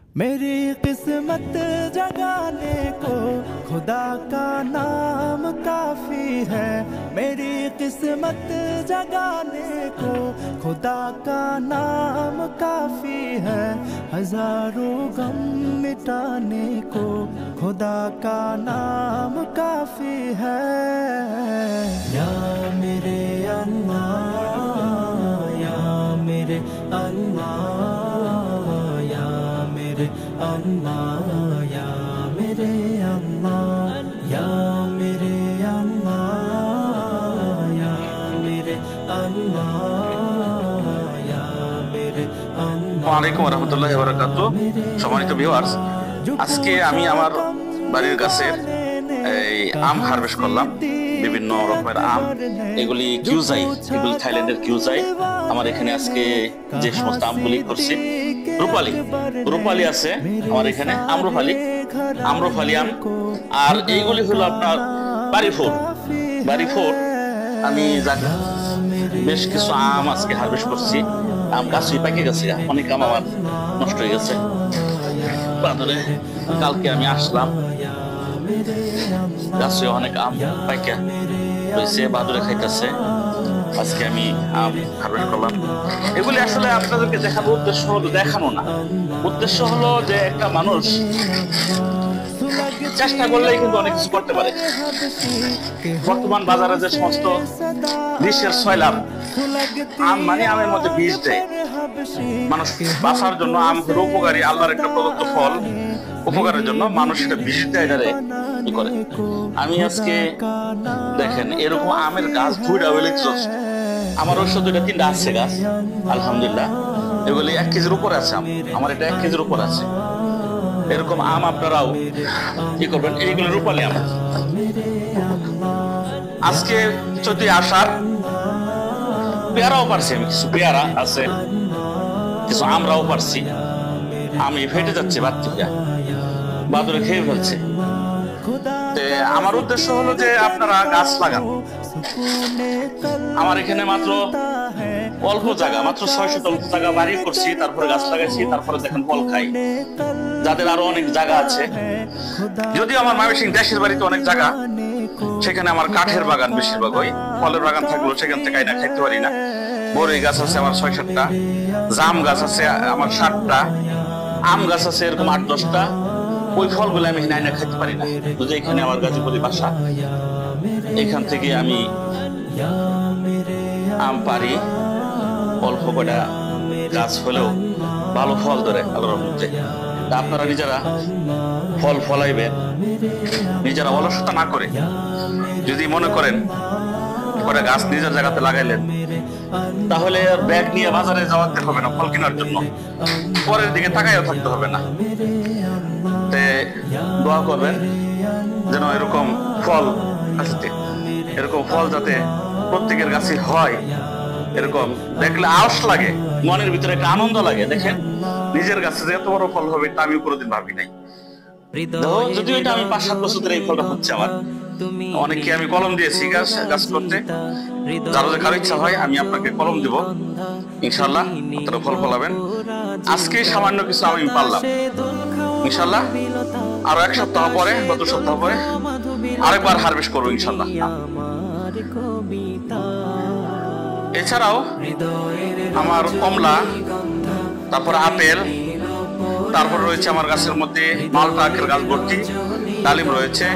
मेरी किस्मत जगाने को खुदा का नाम काफी है। मेरी किस्मत जगाने को खुदा का नाम काफी है। हजारों गम मिटाने को खुदा का नाम काफी है। या मेरे अल्लाह, या मेरे अल्लाह, या मेरे अल्लाह, या मेरे अल्लाह, या मेरे अल्लाह, या मेरे अल्लाह, या मेरे अल्लाह। ওয়ালাইকুম রহমতুল্লাহি ওয়া বারাকাতুহু। সম্মানিত ভিউয়ার্স, আজকে আমি আমার বাড়ির গাছের এই আম হারভেস্ট করলাম, বিভিন্ন রকমের আম। এগুলি কিউজাই, এগুলি থাইল্যান্ডের কিউজাই। আমার এখানে আজকে যে সমস্ত আমগুলি করছি, রূপালি আছে আমার এখানে, আম্রফালি আম। আর এইগুলি হলো আপনার বাড়ি ফোর। আমি বেশ কিছু আম আজকে হারভেস্ট করছি। আম গাছই পাকে গেছে, অনেক আম আমার নষ্ট হয়ে গেছে বাদরে। কালকে আমি আসলাম, গাছে অনেক আম পাইকা রয়েছে, বাদরে খাইতেছে। আজকে আমি আম হারভেস্ট করলাম। এগুলি আসলে আপনাদেরকে দেখানোর উদ্দেশ্য হলো, দেখানো না, উদ্দেশ্য হলো যে একটা মানুষ চেষ্টা করলেই কিন্তু অনেক কিছু করতে পারে। বর্তমান বাজারে যে সমস্ত বিষের সয়লাভ, আম মানে আমের মধ্যে বিষ দেয়। মানুষ বাঁচার জন্য, আম হলো উপকারী, আল্লাহর একটা প্রদত্ত ফল, উপকারের জন্য মানুষ এটা বিষ দেয় করে। আমি আজকে দেখেন এরকম আমের গাছ আমার ওর সাথে 3টা আছে গাছ, আলহামদুলিল্লাহ। এগুলি 1 কেজির উপরে আছে আম, আমার এটা 1 কেজির উপর আছে। এরকম আম আপনারাও কি করবেন, এইগুলো রূপালি আম। আজকে 14 আষাঢ়, পেয়ারাও পারছি আমি, কিছু পেয়ারা আছে, কিছু আমরাও পারছি। আমি ফেটে যাচ্ছে বাদরে খেয়ে ফেলছে। আমার উদ্দেশ্য হলো যে আপনারা গাছ লাগান। আমার এখানে মাত্র অল্প জায়গা, মাত্র 600 জায়গা বাড়ি করছি, তারপরে গাছ লাগাইছি, তারপরে দেখেন ফল খাই। যাদের আরো অনেক জায়গা আছে, যদিও আমার ময়মনসিংহ দেশের বাড়িতে অনেক জায়গা, সেখানে আমার কাঠের বাগান বেশিরভাগ, ওই ফলের বাগান থাকলেও সেখান থেকে আইনা খাইতে পারি না। বড়ই গাছ আছে আমার 6-7টা, জাম গাছ আছে আমার 7টা, আম গাছ আছে এরকম 8-10টা। ওই ফলগুলো আমি আইনা খাইতে পারি না। বুঝে এখানে আমার গাজীপুরি বাসা, এখান থেকে আমি আম পারি। অল্প কটা গাছ হলেও ভালো ফল ধরে আল্লাহর রহমতে। আপনারা নিজেরা ফল ফলাইবেন, নিজেরা অলসতা না করে। যদি মনে করেন কটা গাছ নিজের জায়গাতে লাগাইলেন, তাহলে আর ব্যাগ নিয়ে বাজারে যাওয়াতে হবে না ফল কেনার জন্য, পরের দিকে তাকাইও থাকতে হবে না। দোয়া করবেন যেন এরকম ফল যাতে প্রত্যেকের কাছে হয়। এরকম দেখলে আওয়াজ লাগে, মনের ভিতরে একটা আনন্দ লাগে। দেখেন নিজের কাছে যে এত বড় ফল হবে তা আমি কোনোদিন ভাবি নাই। যদিও এটা আমি 5-7 বছর ধরে এই ফলটা হচ্ছে আমার। অনেককে আমি কলম দিয়েছি গাছ করতে। যারা কারো ইচ্ছা হয় আমি আপনাকে কলম দিব, ইনশাল্লাহ আপনারা ফল ফলাবেন। আজকে সামান্য কিছু আমি পারলাম, ইনশাল্লাহ আরো 1 সপ্তাহ পরে, 2 সপ্তাহ পরে আরেকবার হারভেস্ট করবো ইনশাল্লাহ। এছাড়াও আমার কমলা, তারপর আপেল, তারপর রয়েছে আমার গাছের মধ্যে মালটা আখের গাছ ভর্তি, ডালিম রয়েছে।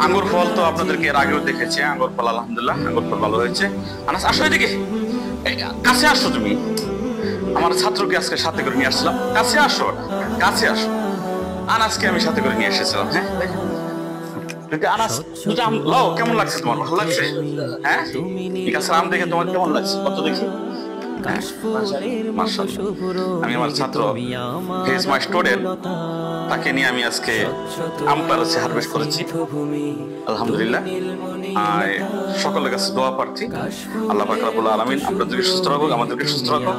আঙ্গুর ফল তো আপনাদেরকে এর আগেও দেখেছে, আঙ্গুর ফল আলহামদুলিল্লাহ, আঙ্গুর ফল ভালো হয়েছে। আনাস আসো এদিকে, কাছে আসো তুমি। আমার ছাত্রকে আজকে সাথে করে নিয়ে আসলাম, কাছে আসো আনাসকে আমি সাথে করে নিয়ে এসেছিলাম। হ্যাঁ আনাস, দুটো আম লও, কেমন লাগছে তোমার? ভালো লাগছে? হ্যাঁ, এই গাছের আম দেখে তোমার কেমন লাগছে? কত দেখি। আমি আমার ছাত্র, হি ইজ মাই স্টুডেন্ট, তাকে নিয়ে আমি আজকে আম পারছি, হারভেস্ট করেছি আলহামদুলিল্লাহ। সকলের কাছে দোয়া প্রার্থী, আল্লাহ পাক রব্বুল আলামিন আপনাদেরকে সুস্থ রাখুক, আমাদেরকে সুস্থ রাখুক।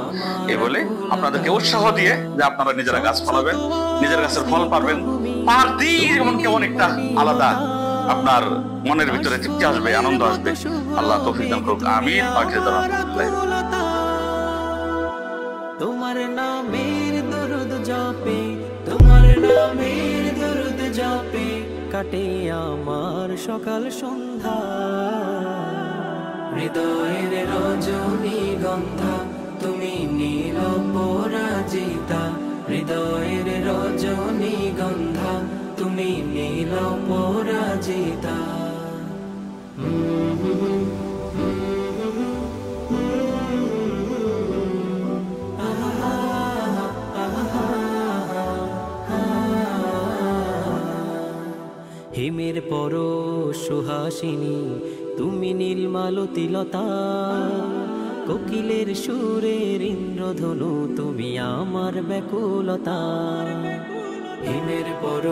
এই বলে আপনাদেরকে উৎসাহ দিয়ে যে আপনারা নিজেরা গাছ ফলাবেন, নিজের গাছের ফল পাবেন, কেমন একটা আলাদা আপনার মনের ভিতরে তৃপ্তি আসবে, আনন্দ আসবে। আল্লাহ তৌফিক দান করুক, আমিন। তোমার নামের দরুদ জপে, তোমার নামের দরুদ জপে কাটে আমার সকাল সন্ধ্যা। হৃদয়ের রজনী গন্ধা তুমি নীল পরাজিতা, হৃদয়ের রজনী গন্ধা তুমি নীল পরাজিতা। হিমের পর সুহাসিনী তুমি নীলমালতিলতা, কোকিলের সুরের ইন্দ্রধনু তুমি আমার ব্যাকুলতা। হিমের পর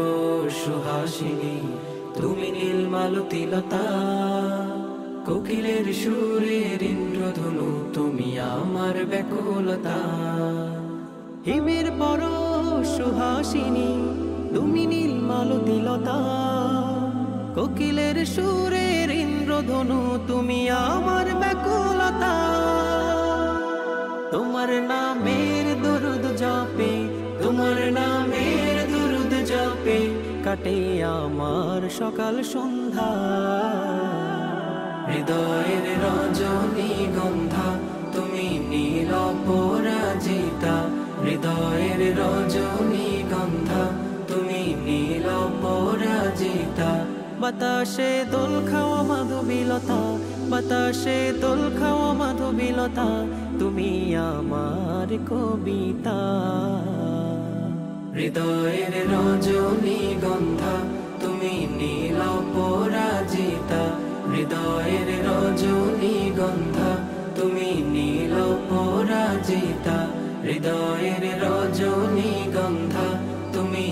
সুহাসিনী তুমি নীলমালতিলতা, কোকিলের সুরের ইন্দ্রধনু তুমি আমার ব্যাকুলতা। হিমের পর সুহাসিনী তুমি নীলমালতিলতা, কোকিলের সুরের ইন্দ্রধনু তুমি আমার ব্যাকুলতা। তোমার নামের দরুদ জপে, তোমার নামের দরুদ জপে কাটে আমার সকাল সন্ধ্যা। হৃদয়ের রজনী গন্ধা তুমি নীল পরাজিতা, হৃদয়ের রজনী গন্ধা তুমি নীল পরাজিতা। বাতাসে দোল খাওয়া মাধবীলতা, বাতাসে দোল খাওয়া মাধবীলতা তুমি আমার কবিতা। হৃদয়ের রজনী গন্ধা তুমি নীল পরাজিতা, হৃদয়ের রজনী গন্ধা তুমি নীল পরাজিতা, হৃদয়ের রজনী গন্ধা তুমি